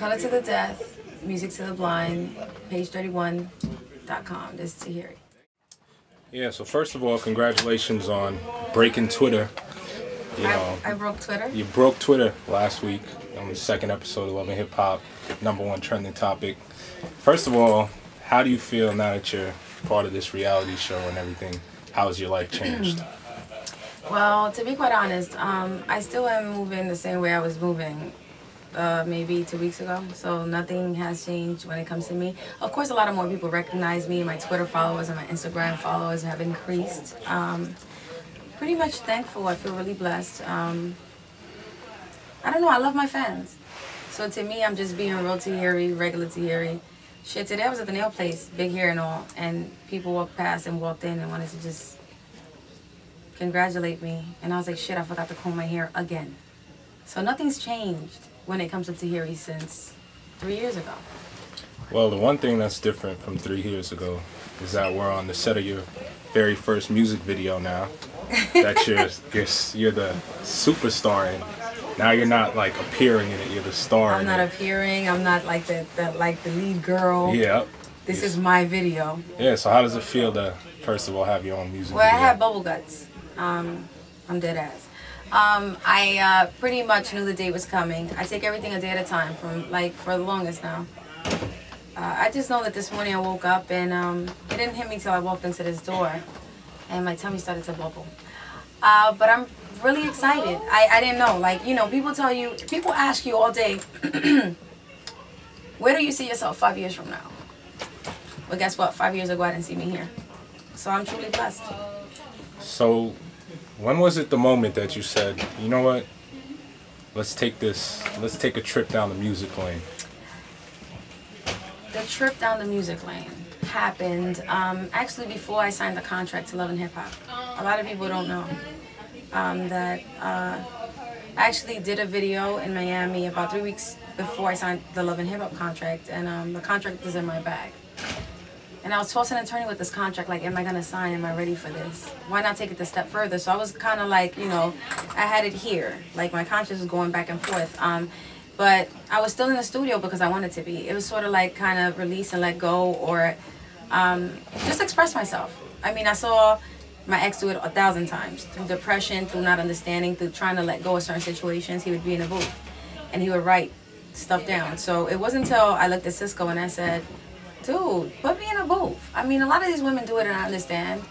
Color to the Death, Music to the Blind, page31.com. This is Tahiry. Yeah, so first of all, congratulations on breaking Twitter. You know, I broke Twitter. You broke Twitter last week on the second episode of Love and Hip Hop, #1 trending topic. First of all, how do you feel now that you're part of this reality show and everything? How has your life changed? Well, to be quite honest, I still am moving the same way I was moving maybe 2 weeks ago. So nothing has changed when it comes to me. Of course, a lot of more people recognize me. My Twitter followers and my Instagram followers have increased. Pretty much thankful. I feel really blessed. I don't know. I love my fans. So to me, I'm just being real Tahiry, regular Tahiry. Shit, today I was at the nail place, big hair and all, and people walked past and walked in and wanted to just congratulate me. And I was like, shit, I forgot to comb my hair again. So nothing's changed when it comes to Tahiry since 3 years ago. Well, the one thing that's different from 3 years ago is that we're on the set of your very first music video now. That you're the superstar in. Now you're not like appearing in it, you're the star. I'm not appearing, I'm not like the lead girl. Yeah. This is my video. Yeah, so how does it feel to, first of all, have your own music video? Well, I have bubble guts. I'm dead ass. I pretty much knew the day was coming. I take everything a day at a time for the longest now. I just know that this morning I woke up and it didn't hit me till I walked into this door and my tummy started to bubble. But I'm really excited. I didn't know. Like, you know, people ask you all day, where do you see yourself 5 years from now? Well, guess what? 5 years ago, I didn't see me here. So I'm truly blessed. So when was it the moment that you said, you know what, let's take a trip down the music lane? The trip down the music lane happened actually before I signed the contract to Love and Hip Hop. A lot of people don't know that I actually did a video in Miami about 3 weeks before I signed the Love and Hip Hop contract, and the contract was in my bag. And I was tossing and turning with this contract, like, am I going to sign? Am I ready for this? Why not take it a step further? So I was kind of like, you know, I had it here. Like, my conscience was going back and forth. But I was still in the studio because I wanted to be. It was sort of like kind of release and let go, or just express myself. I mean, I saw my ex do it 1,000 times. Through depression, through not understanding, through trying to let go of certain situations. He would be in a booth and he would write stuff down. So it wasn't until I looked at Cisco and I said, dude, put me in a booth. I mean, a lot of these women do it and I understand.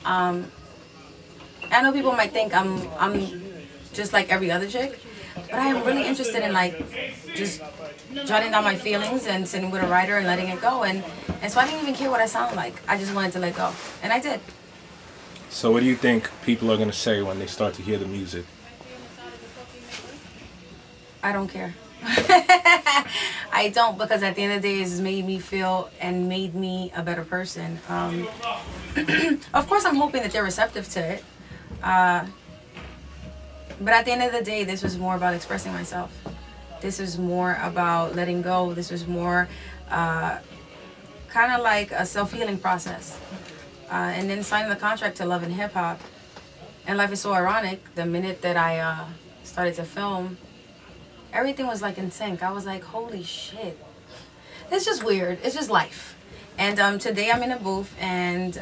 I know people might think I'm just like every other chick, but I am really interested in like just jotting down my feelings and sitting with a writer and letting it go. And so I didn't even care what I sound like. I just wanted to let go. And I did. So what do you think people are going to say when they start to hear the music? I don't care. I don't, because at the end of the day, it's made me feel and made me a better person. Of course, I'm hoping that they're receptive to it. But at the end of the day, this was more about expressing myself. This was more about letting go. This was more kind of like a self-healing process. And then signing the contract to Love and Hip Hop. And life is so ironic. The minute that I started to film, everything was like in sync. I was like, holy shit. It's just weird. It's just life. And today I'm in a booth, and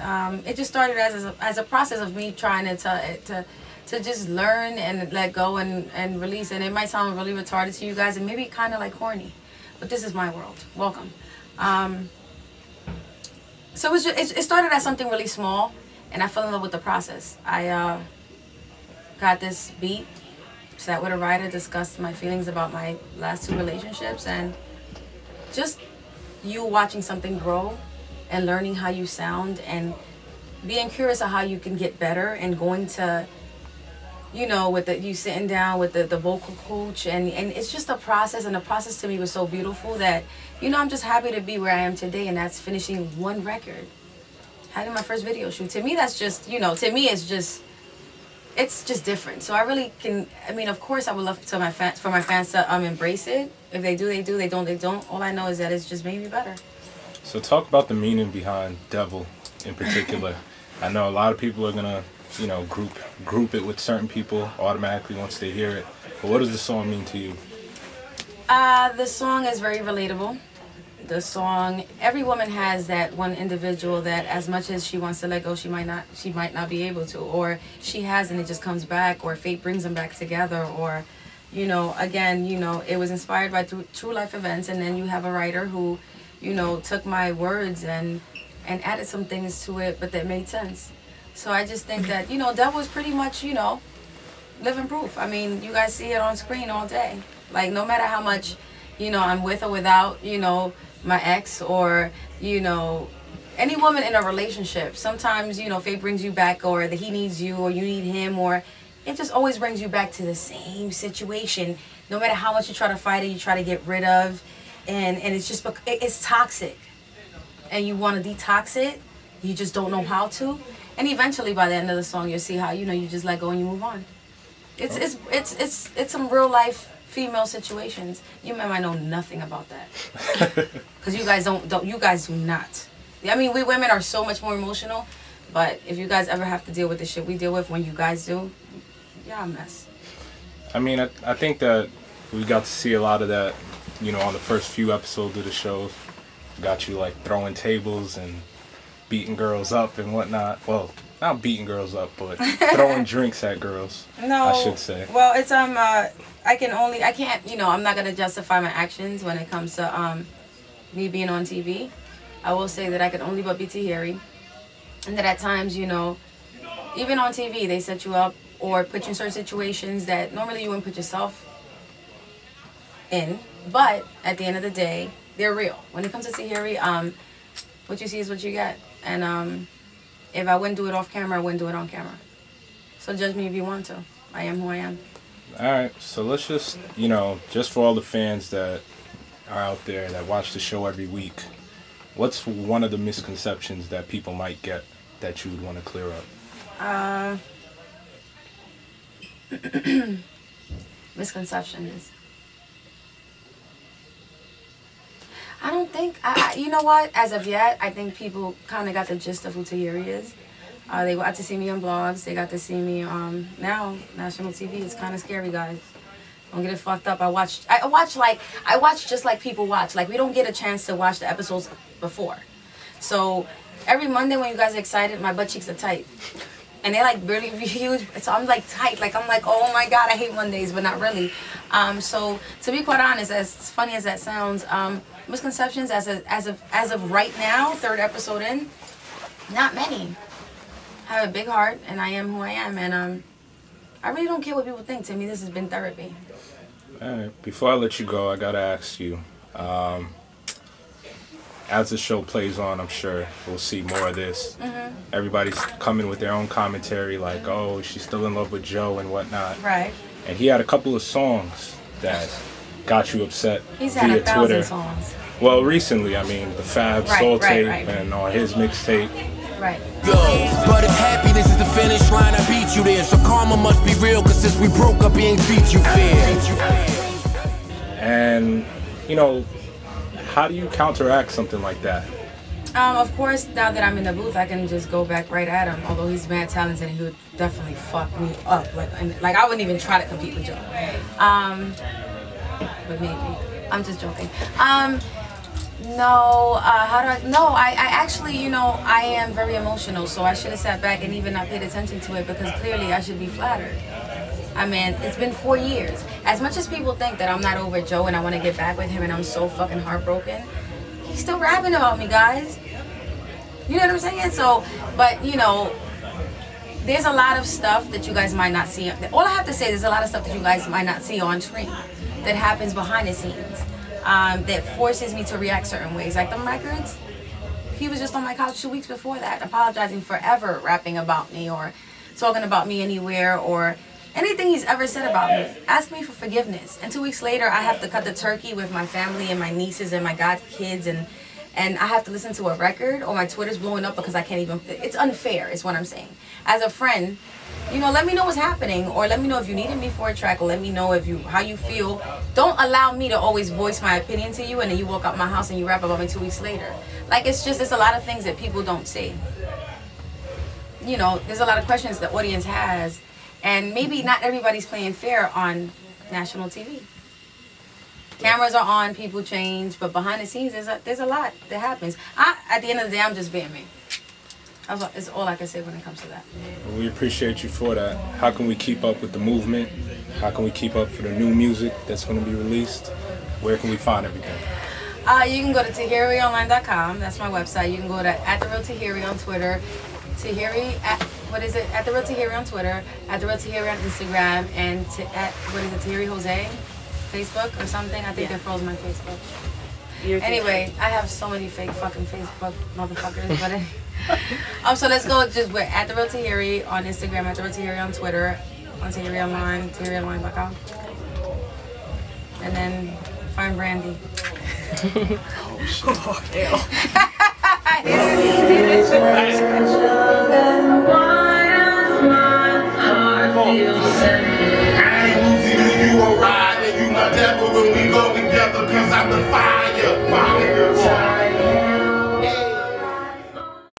it just started as a process of me trying to just learn and let go and release. And it might sound really retarded to you guys and maybe kind of like corny, but this is my world. Welcome. So it started as something really small, and I fell in love with the process. I got this beat, sat with a writer, discussed my feelings about my last 2 relationships, and just you watching something grow and learning how you sound and being curious of how you can get better, and going to, you know, with you sitting down with the vocal coach, and it's just a process, and the process to me was so beautiful that, you know, I'm just happy to be where I am today, and that's finishing 1 record, having my first video shoot. To me, that's just, you know, to me it's just different. So I really can, I mean, of course I would love for my fans to embrace it. If they do, they do. They don't, they don't. All I know is that it's just made me better. So talk about the meaning behind Devil in particular. I know a lot of people are gonna, you know, group it with certain people automatically once they hear it. But what does the song mean to you? The song is very relatable. The song, every woman has that one individual that as much as she wants to let go, she might not be able to, or she has and it just comes back, or fate brings them back together, or, you know, again, you know, it was inspired by true life events, and then you have a writer who, you know, took my words and added some things to it, but that made sense. So I just think that, you know, that was pretty much, you know, living proof. I mean, you guys see it on screen all day. Like, no matter how much, you know, I'm with or without, you know, my ex, or, you know, any woman in a relationship, sometimes, you know, fate brings you back, or that he needs you, or you need him, or it just always brings you back to the same situation. No matter how much you try to fight it, you try to get rid of, and it's just, it's toxic. And you want to detox it, you just don't know how to. And eventually, by the end of the song, you'll see how, you know, you just let go and you move on. It's some real life female situations. You might know nothing about that, because you guys you guys do not. I mean, we women are so much more emotional, but if you guys ever have to deal with the shit we deal with when you guys do, yeah, a mess. I mean, I think that we got to see a lot of that, you know, on the first few episodes of the show. Got you like throwing tables and beating girls up and whatnot. Well, not beating girls up, but throwing drinks at girls. No, I should say. Well, it's I can't, you know, I'm not gonna justify my actions when it comes to me being on TV. I will say that I can only but be Tahiry, and that at times, you know, even on TV they set you up or put you in certain situations that normally you wouldn't put yourself in. But at the end of the day, they're real. When it comes to Tahiry, what you see is what you get, and if I wouldn't do it off camera, I wouldn't do it on camera. So judge me if you want to. I am who I am. Alright, so let's just, you know, just for all the fans that are out there that watch the show every week, what's one of the misconceptions that people might get that you would want to clear up? Misconceptions. I don't think, you know what, as of yet, I think people kind of got the gist of who Tahiry is. They got to see me on blogs. They got to see me now, national TV. It's kind of scary, guys. Don't get it fucked up. I watch just like people watch. Like, we don't get a chance to watch the episodes before. So every Monday when you guys are excited, my butt cheeks are tight. And they're like really huge. So I'm like tight. Like, I'm like, oh my God, I hate Mondays, but not really. So to be quite honest, as funny as that sounds, misconceptions as of right now, third episode in, not many. I have a big heart, and I am who I am, and I really don't care what people think. To me, this has been therapy. All right. Before I let you go, I gotta ask you. As the show plays on, I'm sure we'll see more of this. Mm-hmm. Everybody's coming with their own commentary, like, oh, she's still in love with Joe and whatnot. Right. And he had a couple of songs that got you upset He's via had 1,000 Twitter. Songs. Well, recently, I mean, the Fabolous Soul Tape and on his mixtape. Right. Yo, but if happiness is the finish line, I beat you there. So karma must be real, cause since we broke up, he ain't treat you fair. And, you know, how do you counteract something like that? Of course, now that I'm in the booth, I can just go back right at him. Although he's mad talented, and he would definitely fuck me up. Like I wouldn't even try to compete with Joe. But maybe. I'm just joking. No, I actually, you know, I am very emotional, so I should have sat back and even not paid attention to it, because clearly I should be flattered. I mean, it's been 4 years. As much as people think that I'm not over Joe and I want to get back with him and I'm so fucking heartbroken, he's still rapping about me, guys. You know what I'm saying? So, but, you know, there's a lot of stuff that you guys might not see. All I have to say, there's a lot of stuff that you guys might not see on screen that happens behind the scenes. That forces me to react certain ways. Like them records, he was just on my couch 2 weeks before that, apologizing forever, rapping about me or talking about me anywhere or anything he's ever said about me. Ask me for forgiveness. And 2 weeks later, I have to cut the turkey with my family and my nieces and my godkids, and I have to listen to a record, or my Twitter's blowing up because I can't even. It's unfair, is what I'm saying. As a friend, you know, let me know what's happening, or let me know if you needed me for a track, or let me know how you feel. Don't allow me to always voice my opinion to you, and then you walk out my house and you rap about me 2 weeks later. Like, it's a lot of things that people don't see. You know, there's a lot of questions the audience has, and maybe not everybody's playing fair on national TV. Cameras are on, people change, but behind the scenes, there's a lot that happens. At the end of the day, I'm just being me. That's all I can say when it comes to that. Well, we appreciate you for that. How can we keep up with the movement? How can we keep up for the new music that's going to be released? Where can we find everything? You can go to TahiryOnline.com. That's my website. You can go to @TheRealTahiry on Twitter. Tahiry @TheRealTahiry on Twitter, @TheRealTahiry on Instagram, and Tahiry Jose, Facebook or something. I think they froze my Facebook. Anyway, I have so many fake fucking Facebook motherfuckers, but anyway. So let's go. We're @TheRealTahiry on Instagram, @TheRealTahiry on Twitter, on Tahiry Online, TahiryOnline.com, and then find Brandy. Oh shit! Oh, hell. You a ride and you my devil when we go together, cause I'm the fire.